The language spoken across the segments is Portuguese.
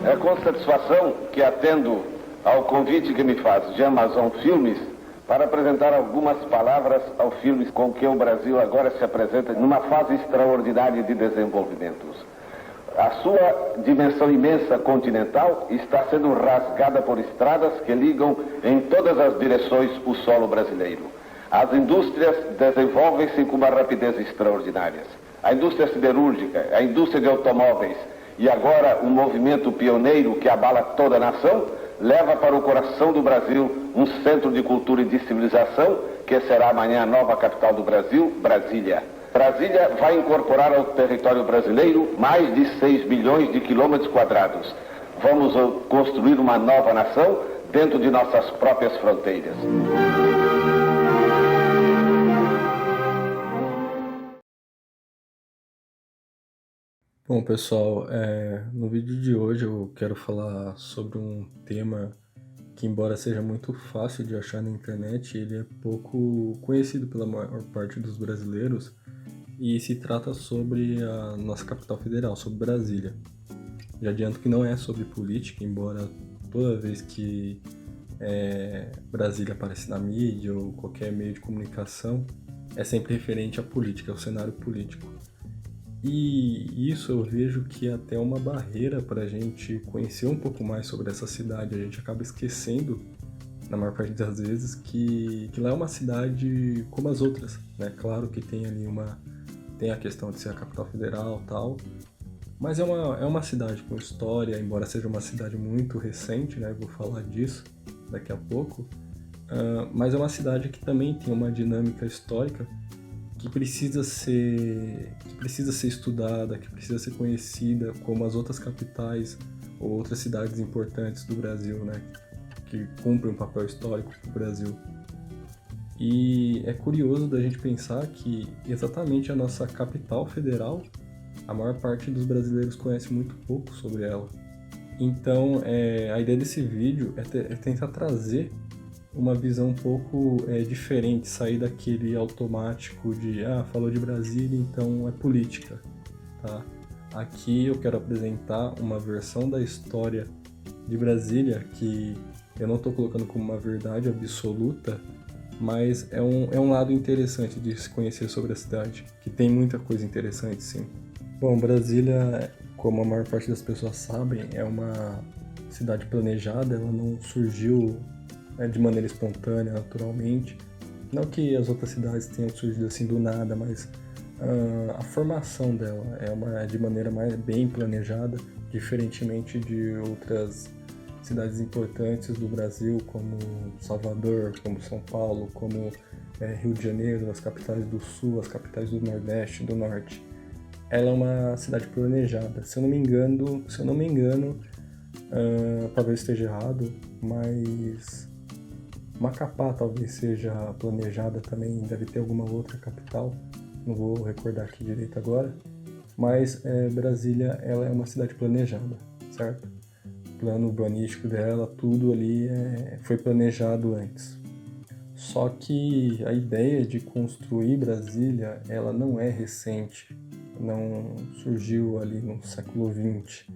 É com satisfação que atendo ao convite que me faz de Amazon Filmes para apresentar algumas palavras ao filme com que o Brasil agora se apresenta numa fase extraordinária de desenvolvimento. A sua dimensão imensa continental está sendo rasgada por estradas que ligam em todas as direções o solo brasileiro. As indústrias desenvolvem-se com uma rapidez extraordinária. A indústria siderúrgica, a indústria de automóveis e agora um movimento pioneiro que abala toda a nação, leva para o coração do Brasil um centro de cultura e de civilização que será amanhã a nova capital do Brasil, Brasília. Brasília vai incorporar ao território brasileiro mais de 6 milhões de quilômetros quadrados. Vamos construir uma nova nação dentro de nossas próprias fronteiras. Bom, pessoal, no vídeo de hoje eu quero falar sobre um tema que, embora seja muito fácil de achar na internet, ele é pouco conhecido pela maior parte dos brasileiros e se trata sobre a nossa capital federal, sobre Brasília. Já adianto que não é sobre política, embora toda vez que Brasília aparece na mídia ou qualquer meio de comunicação, é sempre referente à política, ao cenário político. E isso eu vejo que é até uma barreira para a gente conhecer um pouco mais sobre essa cidade. A gente acaba esquecendo, na maior parte das vezes, que lá é uma cidade como as outras, né? Claro que tem ali tem a questão de ser a capital federal e tal, mas é uma cidade com história, embora seja uma cidade muito recente, né? Eu vou falar disso daqui a pouco, mas é uma cidade que também tem uma dinâmica histórica que precisa ser estudada, que precisa ser conhecida como as outras capitais ou outras cidades importantes do Brasil, né? Que cumprem um papel histórico para o Brasil. E é curioso da gente pensar que exatamente a nossa capital federal, a maior parte dos brasileiros conhece muito pouco sobre ela. Então, a ideia desse vídeo é tentar trazer uma visão um pouco diferente, sair daquele automático de falou de Brasília, então é política, tá? Aqui eu quero apresentar uma versão da história de Brasília que eu não estou colocando como uma verdade absoluta, mas é um lado interessante de se conhecer sobre a cidade, que tem muita coisa interessante, sim. Bom, Brasília, como a maior parte das pessoas sabem, é uma cidade planejada, ela não surgiu de maneira espontânea, naturalmente. Não que as outras cidades tenham surgido assim do nada, mas a formação dela é de maneira bem planejada, diferentemente de outras cidades importantes do Brasil, como Salvador, como São Paulo, como Rio de Janeiro, as capitais do Sul, as capitais do Nordeste, do Norte. Ela é uma cidade planejada. Se eu não me engano, talvez esteja errado, mas Macapá talvez seja planejada também, deve ter alguma outra capital, não vou recordar aqui direito agora, mas Brasília ela é uma cidade planejada, certo? O plano urbanístico dela, tudo ali foi planejado antes. Só que a ideia de construir Brasília, ela não é recente, não surgiu ali no século XX,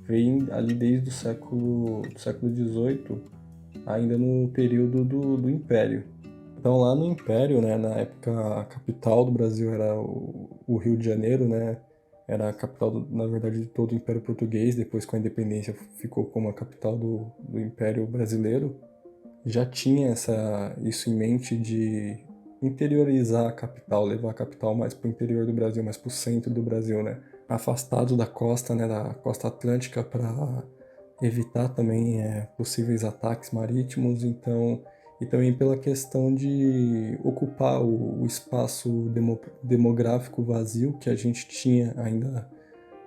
vem ali desde o século XVIII, ainda no período do Império. Então lá no Império, né, na época a capital do Brasil era o Rio de Janeiro, né, era a capital, na verdade, de todo o Império Português, depois com a independência ficou como a capital do Império Brasileiro. Já tinha isso em mente de interiorizar a capital, levar a capital mais para o interior do Brasil, mais para o centro do Brasil, né, afastado da costa, né, da costa atlântica para evitar também possíveis ataques marítimos, então, e também pela questão de ocupar o espaço demográfico vazio que a gente tinha ainda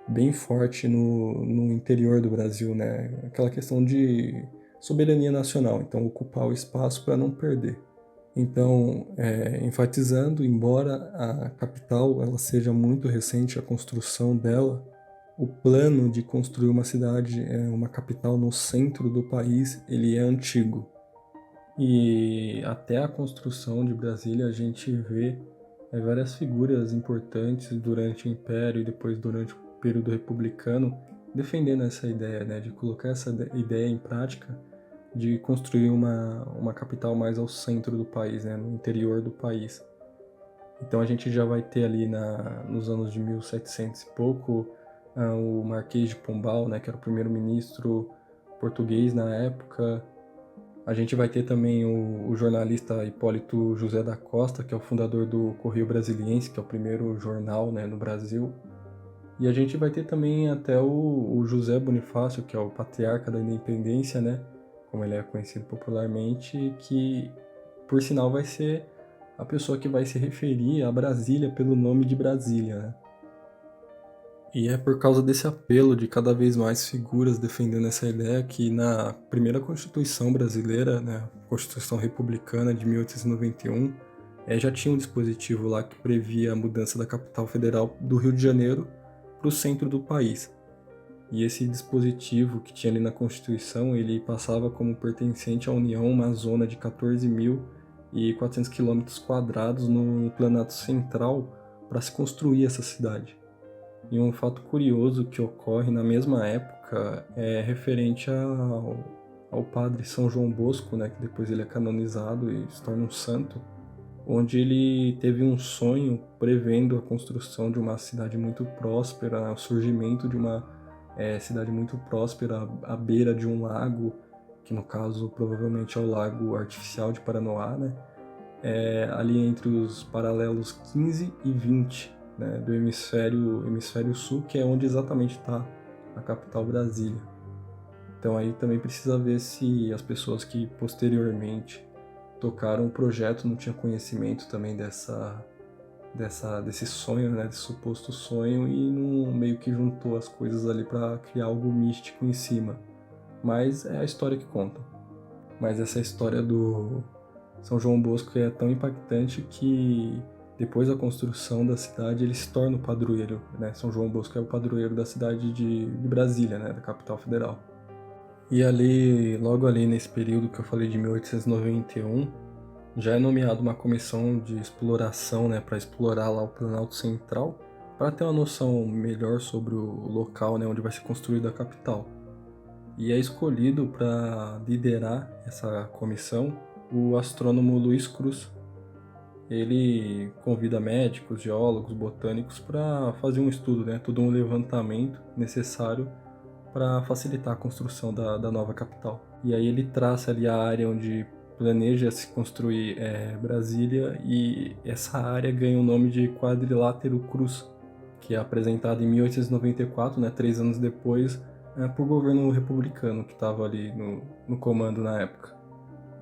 bem forte no interior do Brasil, né? Aquela questão de soberania nacional, então ocupar o espaço para não perder. Então, enfatizando, embora a capital ela seja muito recente, a construção dela, o plano de construir uma cidade, uma capital no centro do país, ele é antigo. E até a construção de Brasília a gente vê várias figuras importantes durante o Império e depois durante o período republicano defendendo essa ideia, né, de colocar essa ideia em prática, de construir uma capital mais ao centro do país, né, no interior do país. Então a gente já vai ter ali nos anos de 1700 e pouco, o Marquês de Pombal, né, que era o primeiro-ministro português na época. A gente vai ter também o jornalista Hipólito José da Costa, que é o fundador do Correio Brasiliense, que é o primeiro jornal, né, no Brasil. E a gente vai ter também até o José Bonifácio, que é o patriarca da independência, né, como ele é conhecido popularmente, que, por sinal, vai ser a pessoa que vai se referir a Brasília pelo nome de Brasília, né? E é por causa desse apelo de cada vez mais figuras defendendo essa ideia que na primeira Constituição brasileira, né, Constituição Republicana de 1891, já tinha um dispositivo lá que previa a mudança da capital federal do Rio de Janeiro para o centro do país. E esse dispositivo que tinha ali na Constituição, ele passava como pertencente à União uma zona de 14.400 km² no Planalto Central para se construir essa cidade. E um fato curioso que ocorre na mesma época é referente ao padre São João Bosco, né, que depois ele é canonizado e se torna um santo, onde ele teve um sonho prevendo a construção de uma cidade muito próspera, o surgimento de uma cidade muito próspera à beira de um lago, que no caso provavelmente é o Lago Artificial de Paranoá, né, ali entre os paralelos 15 e 20, né, do hemisfério sul, que é onde exatamente está a capital Brasília. Então aí também precisa ver se as pessoas que posteriormente tocaram o projeto não tinham conhecimento também desse sonho, né, desse suposto sonho, e não meio que juntou as coisas ali para criar algo místico em cima. Mas é a história que conta. Mas essa história do São João Bosco é tão impactante que depois da construção da cidade ele se torna o padroeiro, né? São João Bosco é o padroeiro da cidade de Brasília, né, da capital federal. E ali, logo ali nesse período que eu falei de 1891, já é nomeada uma comissão de exploração, né, para explorar lá o Planalto Central, para ter uma noção melhor sobre o local, né, onde vai ser construída a capital. E é escolhido para liderar essa comissão o astrônomo Luiz Cruz. Ele convida médicos, geólogos, botânicos para fazer um estudo, né, todo um levantamento necessário para facilitar a construção da nova capital. E aí ele traça ali a área onde planeja se construir Brasília, e essa área ganha o nome de Quadrilátero Cruz, que é apresentado em 1894, né, 3 anos depois, por governo republicano que estava ali no comando na época.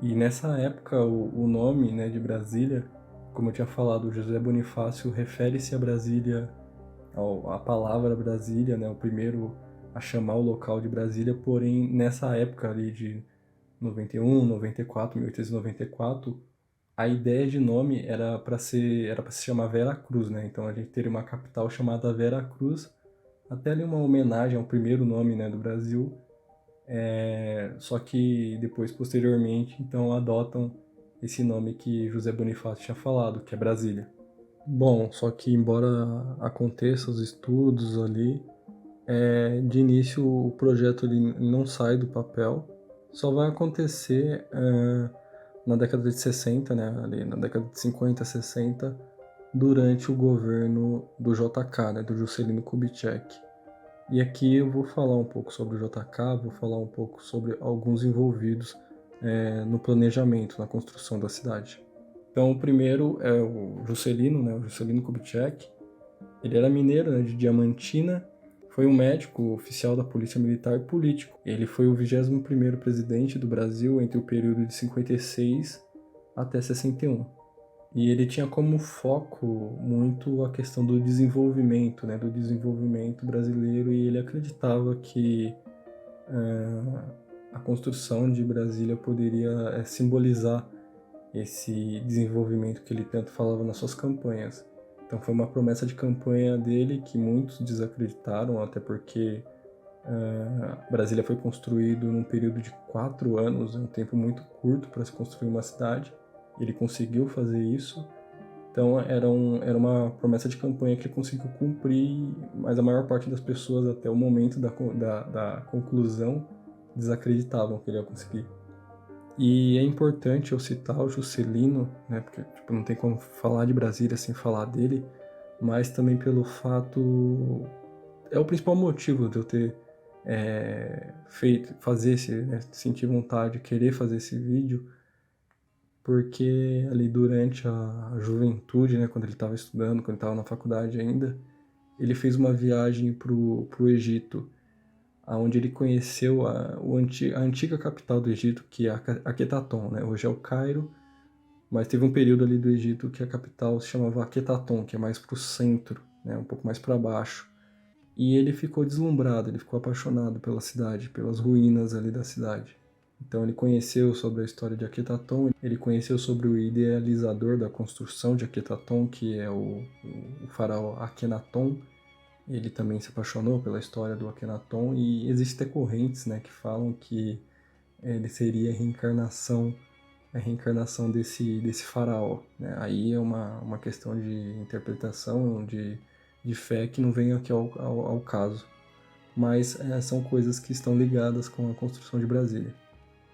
E nessa época o nome, né, de Brasília, como eu tinha falado, José Bonifácio refere-se a Brasília, a palavra Brasília, né, o primeiro a chamar o local de Brasília, porém nessa época ali de 91, 94, 1894, a ideia de nome era para se chamar Vera Cruz, né? Então a gente teria uma capital chamada Vera Cruz, até ali uma homenagem ao primeiro nome, né, do Brasil. Só que depois, posteriormente, então adotam esse nome que José Bonifácio tinha falado, que é Brasília. Bom, só que embora aconteça os estudos ali, de início o projeto ele não sai do papel, só vai acontecer na década de 60, né, ali na década de 50, 60, durante o governo do JK, né, do Juscelino Kubitschek. E aqui eu vou falar um pouco sobre o JK, vou falar um pouco sobre alguns envolvidos no planejamento, na construção da cidade. Então o primeiro é o Juscelino, né, o Juscelino Kubitschek. Ele era mineiro, né, de Diamantina. Foi um médico, oficial da Polícia Militar e político. Ele foi o 21º presidente do Brasil entre o período de 56 até 61. E ele tinha como foco muito a questão do desenvolvimento, né, do desenvolvimento brasileiro, e ele acreditava que a construção de Brasília poderia simbolizar esse desenvolvimento que ele tanto falava nas suas campanhas. Então foi uma promessa de campanha dele que muitos desacreditaram, até porque Brasília foi construído num período de 4 anos, um tempo muito curto para se construir uma cidade. Ele conseguiu fazer isso, Então era uma promessa de campanha que ele conseguiu cumprir, mas a maior parte das pessoas até o momento da conclusão desacreditavam que ele ia conseguir. E é importante eu citar o Juscelino, né, porque tipo, não tem como falar de Brasília sem falar dele, mas também pelo fato... É o principal motivo de eu ter fazer sentir vontade, querer fazer esse vídeo, porque ali durante a juventude, né, quando ele estava estudando, quando ele estava na faculdade ainda, ele fez uma viagem pro Egito, onde ele conheceu a antiga capital do Egito, que é Aquetaton, né? Hoje é o Cairo, mas teve um período ali do Egito que a capital se chamava Aquetaton, que é mais para o centro, né? Um pouco mais para baixo. E ele ficou deslumbrado, ele ficou apaixonado pela cidade, pelas ruínas ali da cidade. Então ele conheceu sobre a história de Aquetaton, ele conheceu sobre o idealizador da construção de Aquetaton, que é o faraó Akhenaton. Ele também se apaixonou pela história do Akhenaton, e existem até correntes, né, que falam que ele seria a reencarnação desse faraó, né? Aí é uma questão de interpretação, de fé, que não vem aqui ao caso. Mas são coisas que estão ligadas com a construção de Brasília.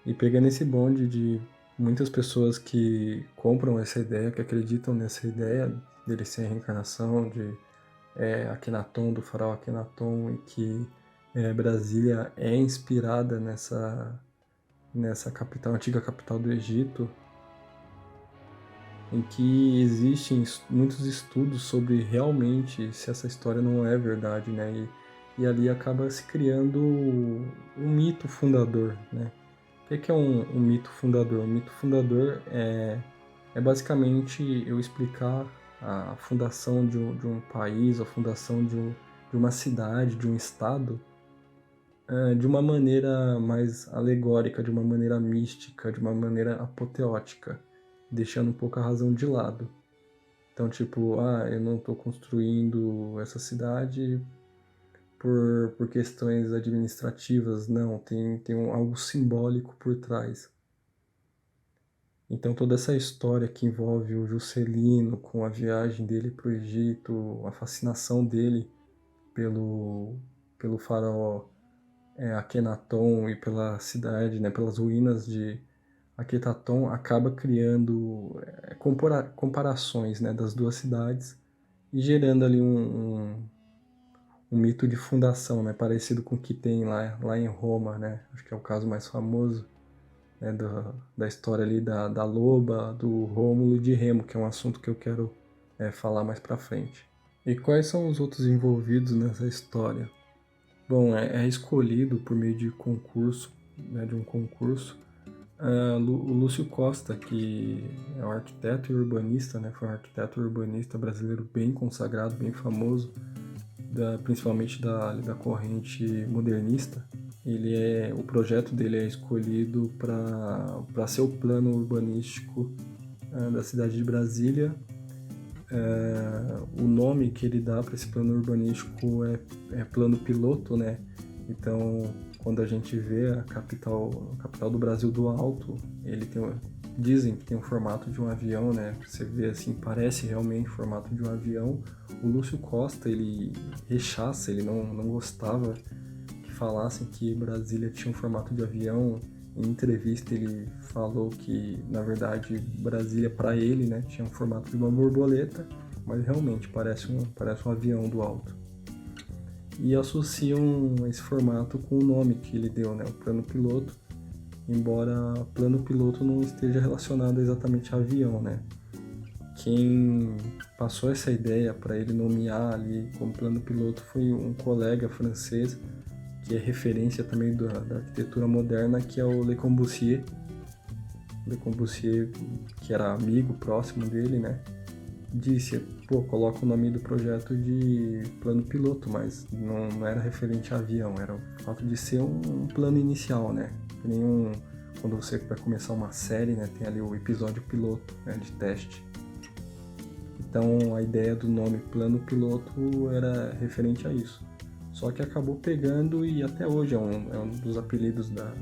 E pegando esse bonde de muitas pessoas que compram essa ideia, que acreditam nessa ideia dele ser a reencarnação de Akhenaton, do faraó Akhenaton, e que Brasília é inspirada nessa capital, antiga capital do Egito, em que existem muitos estudos sobre realmente se essa história não é verdade, né? E ali acaba se criando um mito fundador, né? O que é um mito fundador? Um mito fundador é basicamente eu explicar a fundação de um país, a fundação de uma cidade, de um estado, de uma maneira mais alegórica, de uma maneira mística, de uma maneira apoteótica, deixando um pouco a razão de lado. Então, tipo, eu não estou construindo essa cidade por questões administrativas, não, tem algo simbólico por trás. Então toda essa história que envolve o Juscelino com a viagem dele para o Egito, a fascinação dele pelo faraó Akhenaton e pela cidade, né, pelas ruínas de Aquetaton, acaba criando comparações, né, das duas cidades e gerando ali um mito de fundação, né, parecido com o que tem lá em Roma, né, acho que é o caso mais famoso, né, da história ali da loba, do Rômulo e de Remo, que é um assunto que eu quero falar mais pra frente. E quais são os outros envolvidos nessa história? Bom, é escolhido por meio de concurso, né, de um concurso, o Lúcio Costa, que é um arquiteto e urbanista, né, foi um arquiteto urbanista brasileiro bem consagrado, bem famoso, principalmente da corrente modernista. O projeto dele é escolhido para ser o plano urbanístico da cidade de Brasília. O nome que ele dá para esse plano urbanístico é plano piloto, né? Então, quando a gente vê a capital do Brasil do alto, dizem que tem um formato de um avião, né? Você vê assim, parece realmente o formato de um avião. O Lúcio Costa, ele rechaça, ele não gostava que falassem que Brasília tinha um formato de avião. Em entrevista ele falou que, na verdade, Brasília, para ele, né, tinha um formato de uma borboleta, mas realmente parece um avião do alto. E associam esse formato com o nome que ele deu, né, o plano piloto, embora plano piloto não esteja relacionado exatamente a avião, né. Quem passou essa ideia para ele nomear ali como plano piloto foi um colega francês, que é referência também da arquitetura moderna, que é o Le Corbusier. Le Corbusier, que era amigo próximo dele, né, disse, coloca o nome do projeto de plano piloto, mas não era referente a avião, era o fato de ser um plano inicial, né, que nem quando você vai começar uma série, né, tem ali o episódio piloto, né, de teste. Então a ideia do nome plano piloto era referente a isso. Só que acabou pegando e até hoje é um dos apelidos da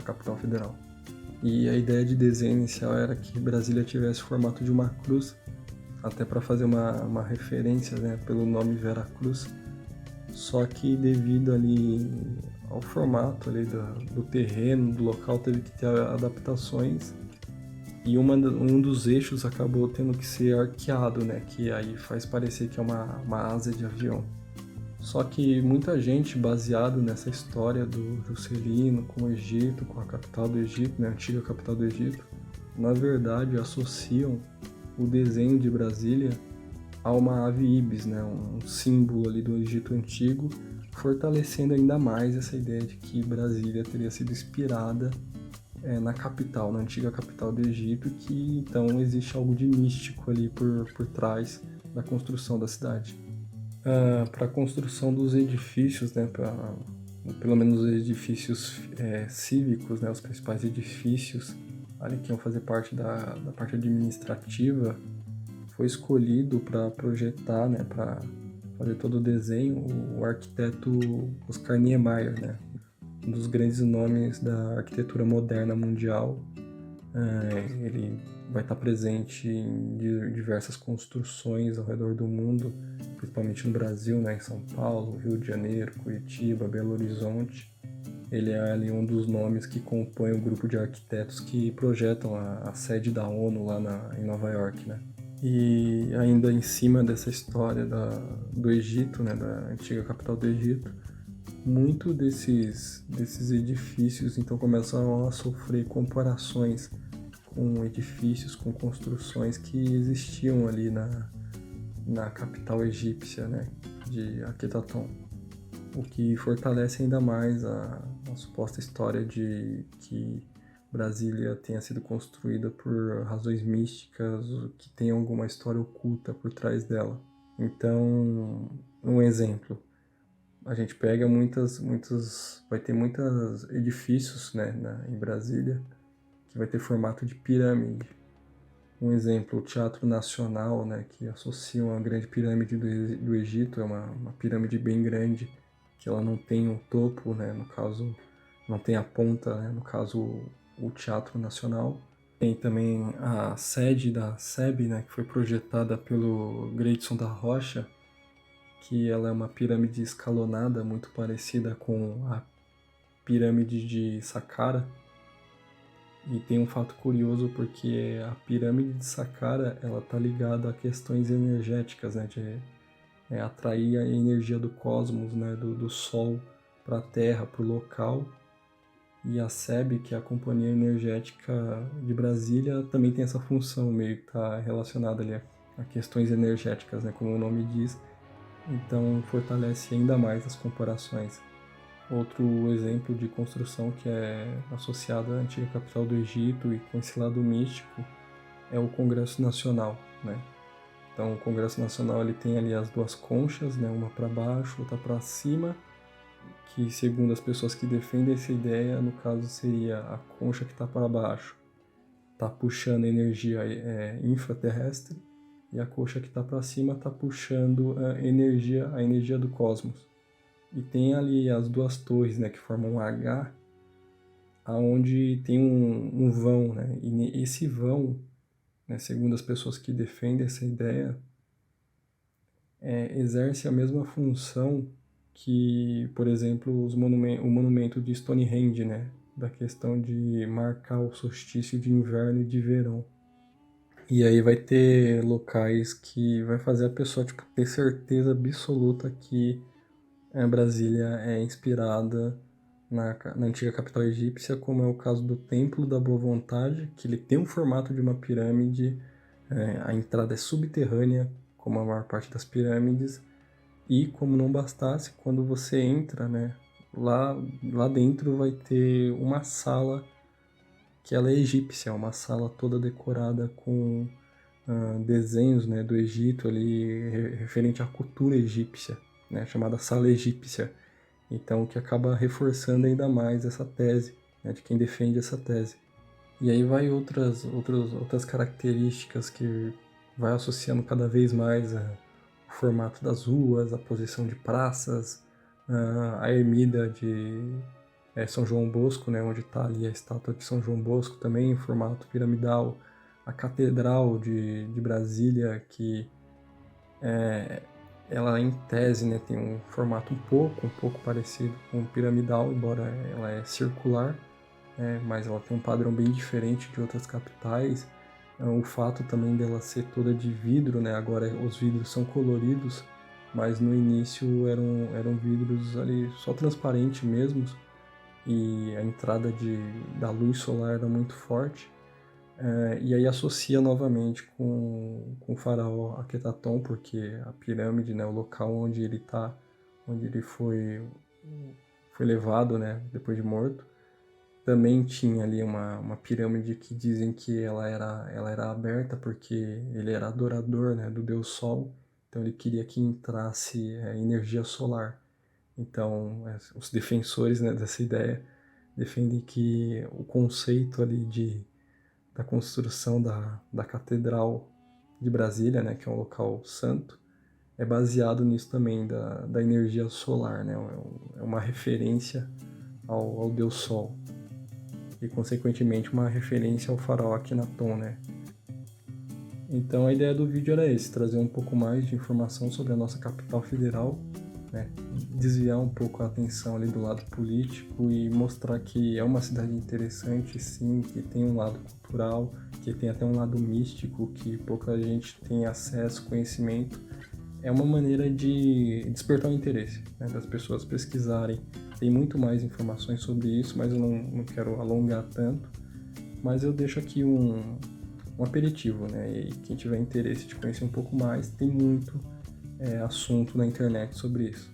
capital federal. E a ideia de desenho inicial era que Brasília tivesse o formato de uma cruz, até para fazer uma referência, né, pelo nome Veracruz. Só que devido ali ao formato ali do terreno, do local, teve que ter adaptações e um dos eixos acabou tendo que ser arqueado, né, que aí faz parecer que é uma asa de avião. Só que muita gente, baseado nessa história do Juscelino com o Egito, com a capital do Egito, né, a antiga capital do Egito, na verdade associam o desenho de Brasília a uma ave ibis, né, um símbolo ali do Egito Antigo, fortalecendo ainda mais essa ideia de que Brasília teria sido inspirada na capital, na antiga capital do Egito, que então existe algo de místico ali por trás da construção da cidade. Para a construção dos edifícios, né, pelo menos os edifícios cívicos, né, os principais edifícios ali que iam fazer parte da parte administrativa, foi escolhido para projetar, né, para fazer todo o desenho, o arquiteto Oscar Niemeyer, né, um dos grandes nomes da arquitetura moderna mundial. Ele vai estar presente em diversas construções ao redor do mundo, principalmente no Brasil, né, em São Paulo, Rio de Janeiro, Curitiba, Belo Horizonte. Ele é ali um dos nomes que compõe o grupo de arquitetos que projetam a sede da ONU lá em Nova York, né? E ainda em cima dessa história do Egito, né, da antiga capital do Egito, muito desses edifícios então começam a sofrer comparações com edifícios, com construções que existiam ali na capital egípcia, né, de Akhetaton, o que fortalece ainda mais a suposta história de que Brasília tenha sido construída por razões místicas, que tem alguma história oculta por trás dela. Então, um exemplo, a gente pega vai ter muitos edifícios, né, em Brasília, que vai ter formato de pirâmide. Um exemplo, o Teatro Nacional, né, que associa uma grande pirâmide do Egito, é uma pirâmide bem grande, que ela não tem o topo, né, no caso, não tem a ponta, né, no caso, o Teatro Nacional. Tem também a sede da SEB, né, que foi projetada pelo Greyson da Rocha, que ela é uma pirâmide escalonada, muito parecida com a pirâmide de Saqqara. E tem um fato curioso porque a pirâmide de Saqqara ela está ligada a questões energéticas, né, de atrair a energia do cosmos, né, do Sol para a Terra, para o local. E a SEB, que é a Companhia Energética de Brasília, também tem essa função, meio que está relacionada ali a questões energéticas, né, como o nome diz. Então fortalece ainda mais as comparações. Outro exemplo de construção que é associado à antiga capital do Egito e com esse lado místico é o Congresso Nacional, né? Então o Congresso Nacional ele tem ali as duas conchas, né, uma para baixo, outra para cima, que segundo as pessoas que defendem essa ideia, no caso seria a concha que está para baixo, está puxando energia infraterrestre, e a concha que está para cima está puxando a energia do cosmos. E tem ali as duas torres, né, que formam um H, aonde tem um vão, né, e esse vão, né, segundo as pessoas que defendem essa ideia, exerce a mesma função que, por exemplo, o monumento de Stonehenge, né, da questão de marcar o solstício de inverno e de verão. E aí vai ter locais que vai fazer a pessoa ter certeza absoluta que Brasília é inspirada na antiga capital egípcia, como é o caso do Templo da Boa Vontade, que ele tem um formato de uma pirâmide, a entrada é subterrânea, como a maior parte das pirâmides, e como não bastasse, quando você entra, né, lá dentro vai ter uma sala que ela é egípcia, uma sala toda decorada com desenhos, né, do Egito ali, referente à cultura egípcia, né, chamada sala egípcia. Então, que acaba reforçando ainda mais essa tese, né, de quem defende essa tese. E aí vai outras características que vai associando cada vez mais o formato das ruas, a posição de praças, a ermida de São João Bosco, né, onde está ali a estátua de São João Bosco também em formato piramidal, a Catedral de Brasília, que ela em tese, né, tem um formato um pouco parecido com o piramidal, embora ela é circular, mas ela tem um padrão bem diferente de outras capitais. O fato também dela ser toda de vidro, né, agora os vidros são coloridos, mas no início eram vidros ali só transparente mesmo, e a entrada da luz solar era muito forte. E aí associa novamente com o faraó Akhetaton, porque a pirâmide, né, o local onde ele tá, onde ele foi levado, né, depois de morto, também tinha ali uma pirâmide que dizem que ela era aberta porque ele era adorador, né, do deus Sol, então ele queria que entrasse energia solar. Então, os defensores, né, dessa ideia defendem que o conceito ali da construção da Catedral de Brasília, né, que é um local santo, é baseado nisso também, da energia solar, né, é uma referência ao Deus Sol e, consequentemente, uma referência ao faraó Akhenaton, né. Então, a ideia do vídeo era esse, trazer um pouco mais de informação sobre a nossa capital federal, né, desviar um pouco a atenção ali do lado político e mostrar que é uma cidade interessante, sim, que tem um lado cultural, que tem até um lado místico, que pouca gente tem acesso, conhecimento. É uma maneira de despertar o interesse, né, das pessoas pesquisarem. Tem muito mais informações sobre isso, mas eu não quero alongar tanto. Mas eu deixo aqui um aperitivo, né? E quem tiver interesse de conhecer um pouco mais, tem muito assunto na internet sobre isso.